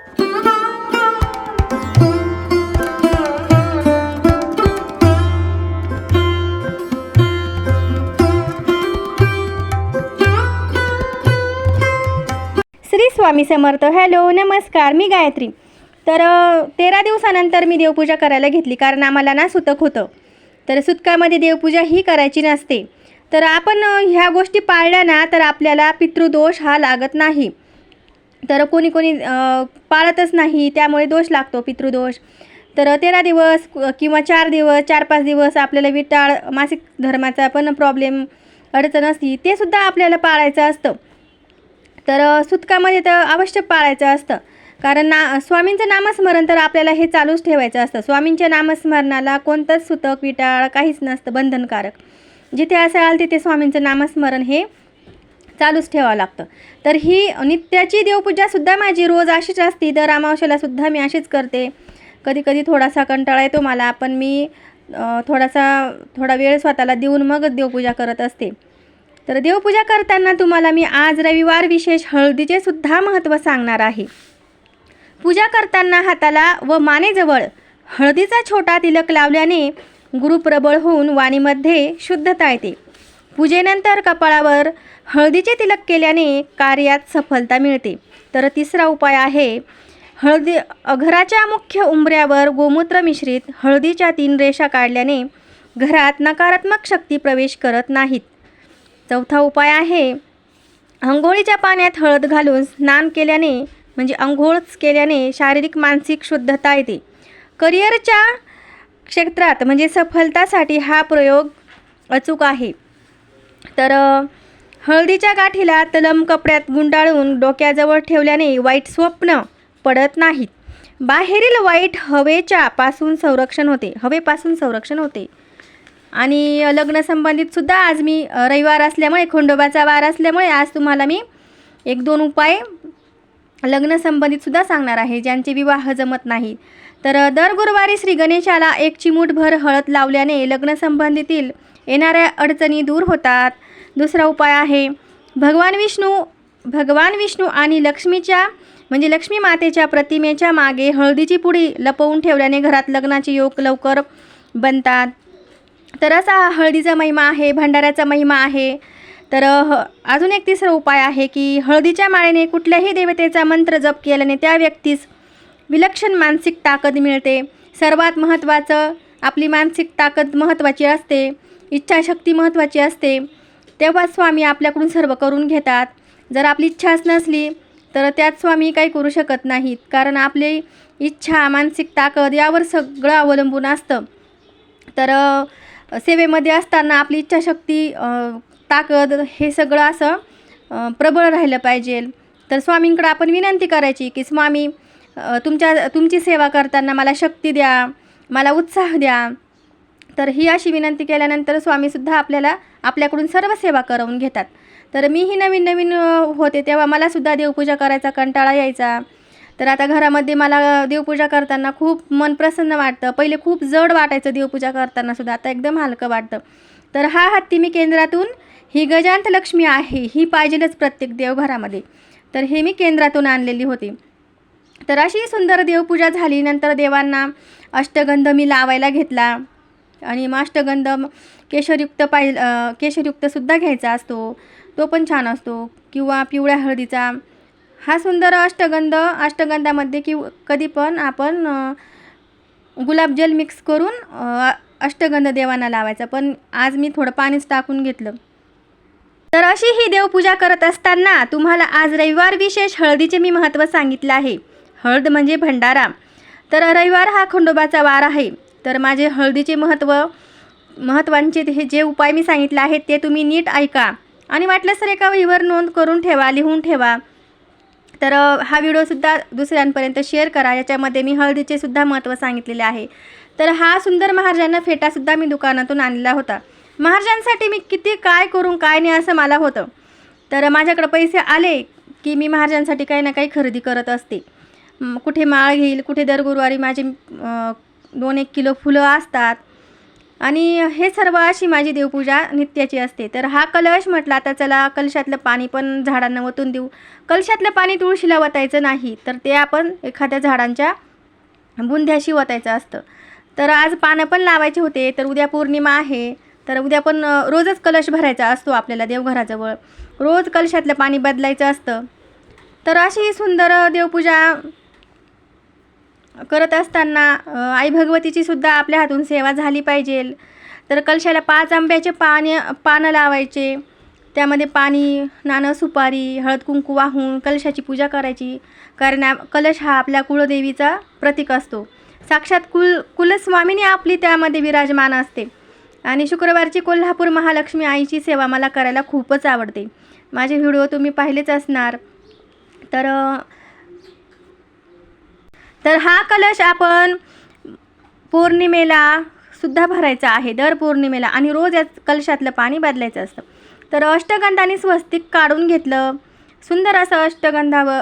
Shri Swami Samarth. Hello, नमस्कार. मी गायत्री. तर 13 दिवसानंतर मी देवपूजा करायला घेतली, कारण आम्हाला ना सुतक होतं. तर सुतकामध्ये देवपूजा ही करायची नसते. तर आपण ह्या गोष्टी पाळल्या ना तर आपल्याला पितृदोष हा लागत नाही. तर कोणी कोणी पाळतच नाही, त्यामुळे दोष लागतो, पितृदोष. तर 13 दिवस किंवा 4 दिवस 4-5 दिवस आपल्याला विटाळ मासिक धर्माचा पण प्रॉब्लेम अडचण असती, ते सुद्धा आपल्याला पाळायचं असतं. तर सुतकामध्ये तर अवश्य पाळायचं असतं, कारण स्वामींचं नामस्मरण तर आपल्याला हे चालूच ठेवायचं असतं. स्वामींच्या नामस्मरणाला कोणतंच सुतक विटाळ काहीच नसतं बंधनकारक. जिथे असाल तिथे स्वामींचं नामस्मरण हे चालूच ठेवावं लागतं. तर ही नित्याची देवपूजासुद्धा माझी रोज अशीच असते. तर अमावस्येलासुद्धा मी अशीच करते. कधी कधी थोडासा कंटाळा येतो मला, पण मी थोडा वेळ स्वतःला देऊन मगच देवपूजा करत असते. तर देवपूजा करताना तुम्हाला मी आज रविवार विशेष हळदीचे सुद्धा महत्त्व सांगणार आहे. पूजा करताना हाताला व मानेजवळ हळदीचा छोटा तिलक लावल्याने गुरुप्रबळ होऊन वाणीमध्ये शुद्धता येते. पूजेनंतर कपाळावर हळदीचे तिलक केल्याने कार्यात सफलता मिळते. तर तिसरा उपाय आहे, घराच्या मुख्य उंबऱ्यावर गोमूत्र मिश्रित हळदीच्या 3 रेषा काढल्याने घरात नकारात्मक शक्ती प्रवेश करत नाहीत. चौथा उपाय आहे, अंघोळीच्या पाण्यात हळद घालून स्नान केल्याने म्हणजे अंघोळच केल्याने शारीरिक मानसिक शुद्धता येते. करिअरच्या क्षेत्रात म्हणजे सफलतासाठी हा प्रयोग अचूक आहे. तर हळदीच्या गाठीला तलम कपड्यात गुंडाळून डोक्याजवळ ठेवल्याने वाईट स्वप्न पडत नाहीत. बाहेरील वाईट हवेपासून संरक्षण होते. आणि लग्न संबंधित सुद्धा आज मी रविवार असल्यामुळे, खंडोबाचा वार असल्यामुळे आज तुम्हाला मी 1-2 उपाय लग्न संबंधित सुद्धा सांगणार आहे, ज्यांचे विवाह जमत नाही. तर दर गुरुवारी श्री गणेशाला 1 चिमूटभर हळद लावल्याने लग्न संबंधीतील येणाऱ्या अडचणी दूर होतात. दुसरा उपाय आहे, भगवान विष्णू आणि लक्ष्मी मातेच्या प्रतिमेच्या मागे हळदीची पुडी लपवून ठेवल्याने घरात लग्नाचे योग लवकर बनतात. तर असा हा हळदीचा महिमा आहे, भंडाऱ्याचा महिमा आहे. तर अजून एक तिसरा उपाय आहे की हळदीच्या माळेने कुठल्याही देवतेचा मंत्र जप केल्याने त्या व्यक्तीस विलक्षण मानसिक ताकद मिळते. सर्वात महत्त्वाचं, आपली मानसिक ताकद महत्त्वाची असते, इच्छाशक्ती महत्त्वाची असते. तेव्हा स्वामी आपल्याकडून सर्व करून घेतात. जर आपली इच्छाच नसली तर त्यात स्वामी काही करू शकत नाहीत, कारण आपली इच्छा, मानसिक ताकद यावर सगळं अवलंबून असतं. तर सेवेमध्ये असताना आपली इच्छाशक्ती, ताकद हे सगळं असं प्रबळ राहिलं पाहिजे. तर स्वामींकडे आपण विनंती करायची की स्वामी, तुमची सेवा करताना मला शक्ती द्या, मला उत्साह द्या. तर ही अशी विनंती केल्यानंतर स्वामीसुद्धा आपल्याकडून सर्व सेवा करवून घेतात. तर मीही नवीन होते तेव्हा मलासुद्धा देवपूजा करायचा कंटाळा यायचा. तर आता घरामध्ये मला देवपूजा करताना खूप मन प्रसन्न वाटतं. पहिले खूप जड वाटायचं देवपूजा करताना सुद्धा, आता एकदम हलकं वाटतं. तर हा हत्ती मी केंद्रातून, ही गजांत लक्ष्मी आहे, ही पाहिजेलच प्रत्येक देवघरामध्ये. तर हे मी केंद्रातून आणलेली होती. तर अशी सुंदर देवपूजा झाली. नंतर देवांना अष्टगंध मी लावायला घेतला, आणि मग अष्टगंध केशरयुक्तसुद्धा घ्यायचा असतो, तो पण छान असतो, किंवा पिवळ्या हळदीचा. हा सुंदर अष्टगंधामध्ये कधी पण आपण गुलाबजल मिक्स करून अष्टगंध देवांना लावायचा. पण आज मी थोडं पाणीच टाकून घेतलं. तर अशी ही देवपूजा करत असताना तुम्हाला आज रविवार विशेष हळदीचे मी महत्त्व सांगितलं आहे. हळद म्हणजे भंडारा. तर रविवार हा खंडोबाचा वार आहे. तर माझे हळदीचे महत्त्वांचे हे जे उपाय मी सांगितले आहेत ते तुम्ही नीट ऐका, आणि वाटल्यास तर एका वहीवर नोंद करून ठेवा, लिहून ठेवा. तर हा व्हिडिओसुद्धा दुसऱ्यांपर्यंत शेअर करा. याच्यामध्ये मी हळदीचे सुद्धा महत्त्व सांगितलेले आहे. तर हा सुंदर महाराजांना फेटासुद्धा मी दुकानातून आणलेला होता. महाराजांसाठी मी किती काय करून काय नाही असं मला होतं. तर माझ्याकडे पैसे आले की मी महाराजांसाठी काही ना काही खरेदी करत असते. कुठे माळ घेईल, कुठे दर गुरुवारी माझे 2-1 किलो फुलं असतात. आणि हे सर्व अशी माझी देवपूजा नित्याची असते. तर हा कलश म्हटला तर चला कलशातलं पाणी पण झाडांना ओतून देऊ. कलशातलं पाणी तुळशीला ओतायचं नाही, तर ते आपण एखाद्या झाडांच्या बुंध्याशी ओतायचं असतं. तर आज पानं पण लावायचे होते. तर उद्या पौर्णिमा आहे, तर उद्या पण रोजच कलश भरायचा असतो आपल्याला देवघराजवळ. रोज कलशातलं पाणी बदलायचं असतं. तर अशी सुंदर देवपूजा करत असताना आई भगवतीची सुद्धा आपल्या हातून सेवा झाली पाहिजे. तर कलशाला 5 आंब्याचे पानं लावायचे. त्यामध्ये पाणी, नाणं, सुपारी, हळद कुंकू वाहून कलशाची पूजा करायची. कारण कलश हा आपल्या कुलदेवीचा प्रतीक असतो. साक्षात कुलस्वामिनी आपली त्यामध्ये विराजमान असते. आणि शुक्रवारची कोल्हापूर महालक्ष्मी आईची सेवा मला करायला खूपच आवडते. माझे व्हिडिओ तुम्ही पाहिलेच असणार. तर हा कलश आपण पौर्णिमेला सुद्धा भरायचा आहे, दर पौर्णिमेला. आणि रोज या कलशातलं पाणी बदलायचं असतं. तर अष्टगंधाने स्वस्तिक काढून घेतलं. सुंदर असं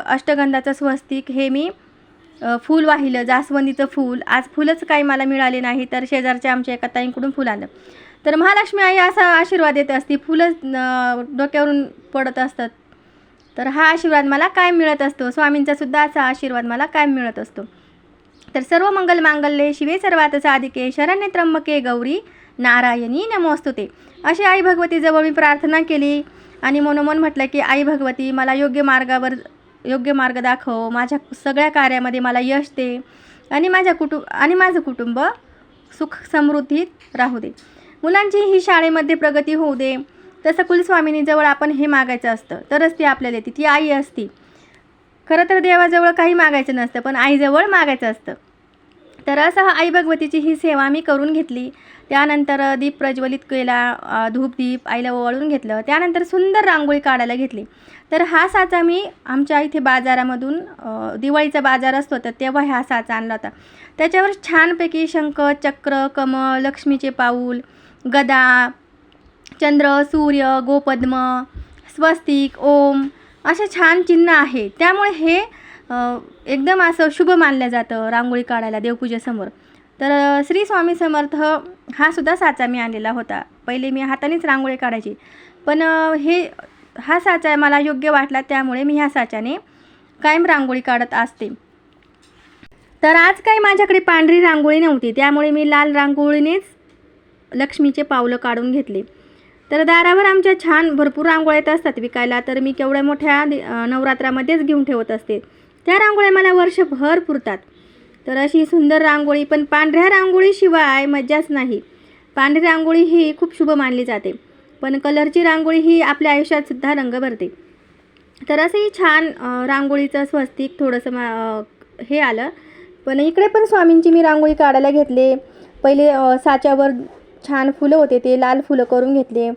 अष्टगंधाचं स्वस्तिक हे मी फूल वाहिलं, जास्वंदीचं फूल. आज फुलंच काही मला मिळाले नाही, तर शेजारच्या आमच्या एका ताईंकडून फुल आलं. तर महालक्ष्मी आई असा आशीर्वाद देत असते, फुलंच डोक्यावरून पडत असतात. तर हा आशीर्वाद मला कायम मिळत असतो. स्वामींचा सुद्धा असा आशीर्वाद मला कायम मिळत असतो. तर सर्व मंगल मांगल्ये शिवे सर्वार्थ साधिके शरण्ये त्र्यंबके गौरी नारायणी नमोस्तुते. अशी आई भगवतीजवळ मी प्रार्थना केली आणि मनोमन म्हटलं की आई भगवती मला योग्य मार्ग दाखव, माझ्या सगळ्या कार्यामध्ये मला यश दे आणि माझं कुटुंब सुख समृद्धीत राहू दे. मुलांची ही शाळेमध्ये प्रगती होऊ दे. तसं कुलस्वामिनीजवळ आपण हे मागायचं असतं, तरच ती आपल्याला येते. ती आई असती. खरं तर देवाजवळ काही मागायचं नसतं, पण आईजवळ मागायचं असतं. तर असं आई भगवतीची ही सेवा मी करून घेतली. त्यानंतर दीप प्रज्वलित केला, धूपदीप आईला ओवाळून घेतलं. त्यानंतर सुंदर रांगोळी काढायला घेतली. तर हा साचा मी आमच्या इथे बाजारामधून दिवाळीचा बाजार असतो, तर तेव्हा हा साचा आणला होता. त्याच्यावर छानपैकी शंख, चक्र, कमळ, लक्ष्मीचे पाऊल, गदा, चंद्र, सूर्य, गोपद्म, स्वस्तिक, ओम असे छान चिन्ह आहे. त्यामुळे हे एकदम असं शुभ मानलं जातं रांगोळी काढायला देवपूजेसमोर. तर श्री स्वामी समर्थ हा सुद्धा साचा मी आणलेला होता. पहिले मी हातानेच रांगोळी काढायची, पण हा साचा मला योग्य वाटला, त्यामुळे मी ह्या साच्याने कायम रांगोळी काढत असते. तर आज काही माझ्याकडे पांढरी रांगोळी नव्हती, त्यामुळे मी लाल रांगोळीनेच लक्ष्मीचे पावलं काढून घेतले. तर दारावर आमच्या छान भरपूर रांगोळ्या येत असतात विकायला. तर मी केवढ्या मोठ्या नवरात्रामध्येच घेऊन ठेवत असते. त्या रांगोळ्या मला वर्षभर पुरतात. तर अशी सुंदर रांगोळी, पण पांढऱ्या रांगोळीशिवाय मज्जाच नाही. पांढरी रांगोळी ही खूप शुभ मानली जाते, पण कलरची रांगोळी ही आपल्या आयुष्यात सुद्धा रंग भरते. तर असंही छान रांगोळीचं स्वस्तिक थोडंसं हे आलं. पण इकडे पण स्वामींची मी रांगोळी काढायला घेतले. पहिले साच्यावर छान फुलं होते, ते लाल फुलं करून घेतले.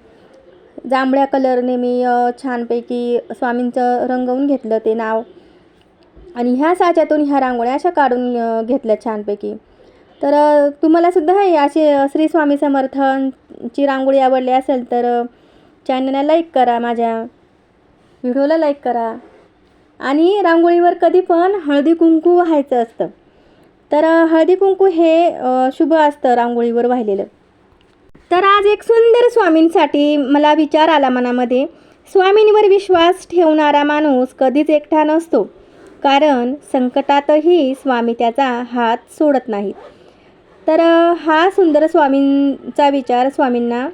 जांभळ्या कलरने मी छानपैकी स्वामींचं रंगवून घेतलं ते नाव. आणि ह्या साच्यातून ह्या रांगोळ्या अशा काढून घेतल्या छानपैकी. तर तुम्हाला सुद्धा हे असे श्री स्वामी समर्थांची रांगोळी आवडली असेल तर चॅनलला लाईक करा, माझ्या व्हिडिओला लाईक करा. आणि रांगोळीवर कधी पण हळदी कुंकू व्हायचं असतं. तर हळदी कुंकू हे शुभ असतं रांगोळीवर वाहिलेलं. तर आज एक सुंदर स्वामींसाठी मला विचार आला मनामध्ये. स्वामींवर विश्वास ठेवणारा माणूस कधीच एकटा नसतो, कारण संकटातही स्वामी त्याचा हात सोडत नाहीत. तर हा सुंदर स्वामींचा विचार स्वामींना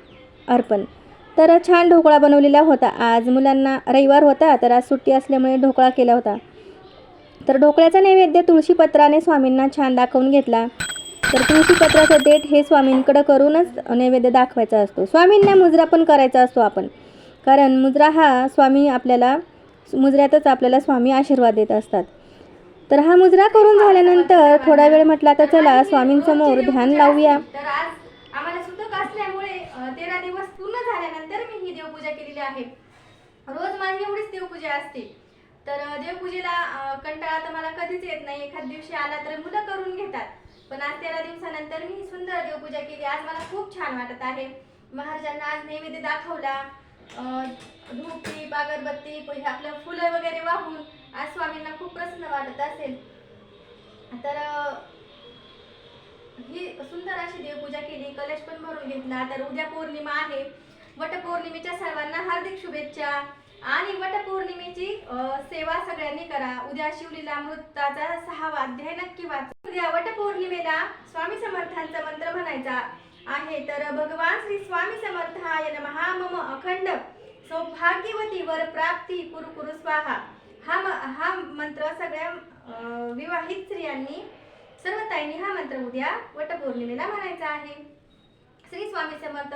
अर्पण. तर छान ढोकळा बनवलेला होता. आज मुलांना रविवार होता, तर आज सुट्टी असल्यामुळे ढोकळा केला होता. तर ढोकळ्याचा नैवेद्य तुळशीपत्राने स्वामींना छान दाखवून घेतला. तर तुळशीपत्राचं देठ हे स्वामींकडं करूनच नैवेद्य दाखवायचा असतो. स्वामींना मुजरा पण करायचा असतो आपण, कारण मुजरा हा मुजऱ्यातच आपल्याला स्वामी आशीर्वाद देत असतात. तर हा मुजरा करून झाल्यानंतर थोडा वेळ म्हटला तर चला स्वामींसमोर ध्यान लावूया. तर आज आम्हाला सुतक असल्यामुळे 13 दिवस पूर्ण झाल्यानंतर मी ही देवपूजा केलेली आहे. रोज माझी एवढीच देवपूजा असते. तर देवपूजेला कंटाळा तर मला कधीच येत नाही. एखाद दिवशी आला तर मुलं करून घेतात, पण आज 13 दिवसानंतर मी सुंदर देवपूजा केली. आज मला खूप छान वाटत आहे. महाराजांना आज नैवेद्य दाखवला, धूप, दीप, अगरबत्ती, आपलं फुलं वगैरे वाहून आज स्वामींना खूप प्रसन्न वाटत असेल. तर ही सुंदर अशी देवपूजा केली, कलश पण भरून घेतला. तर उद्या पौर्णिमा आहे. वटपौर्णिमेच्या सर्वांना हार्दिक शुभेच्छा. आणि वटपौर्णिमेची सेवा सगळ्यांनी करा. उद्या शिवलीलामृताचा 6वा अध्याय नक्की वाचा. उद्या वटपौर्णिमेला स्वामी समर्थांचा मंत्र म्हणायचा आहे. तर भगवान श्री स्वामी समर्थाय नमः. मम अखंड सौभाग्यवती वर प्राप्ती कुरु कुरु स्वाहा. हा मंत्र सगळ्या विवाहित स्त्रियांनी, सर्व ताईंनी हा मंत्र उद्या वटपौर्णिमेला म्हणायचा आहे. श्री स्वामी समर्थ.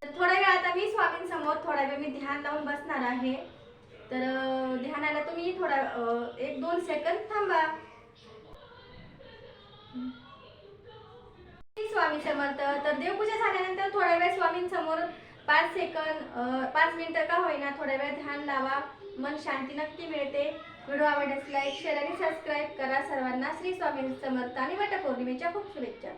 थोड्या वेळ आता मी स्वामींसमोर थोडा वेळ मी ध्यान लावून बसणार आहे. तर ध्यानाला तुम्ही थोडा 1-2 सेकंद थांबा. स्वामी समर्थ. तर देवपूजा झाल्यानंतर थोड्या वेळ स्वामींसमोर 5 मिनिटं का होईना थोड्या वेळ ध्यान लावा. मन शांती नक्की मिळते. व्हिडिओ आवडल्यास लाईक, शेअर आणि सबस्क्राईब करा. सर्वांना श्री स्वामी समर्थ आणि वटपौर्णिमेच्या खूप शुभेच्छा.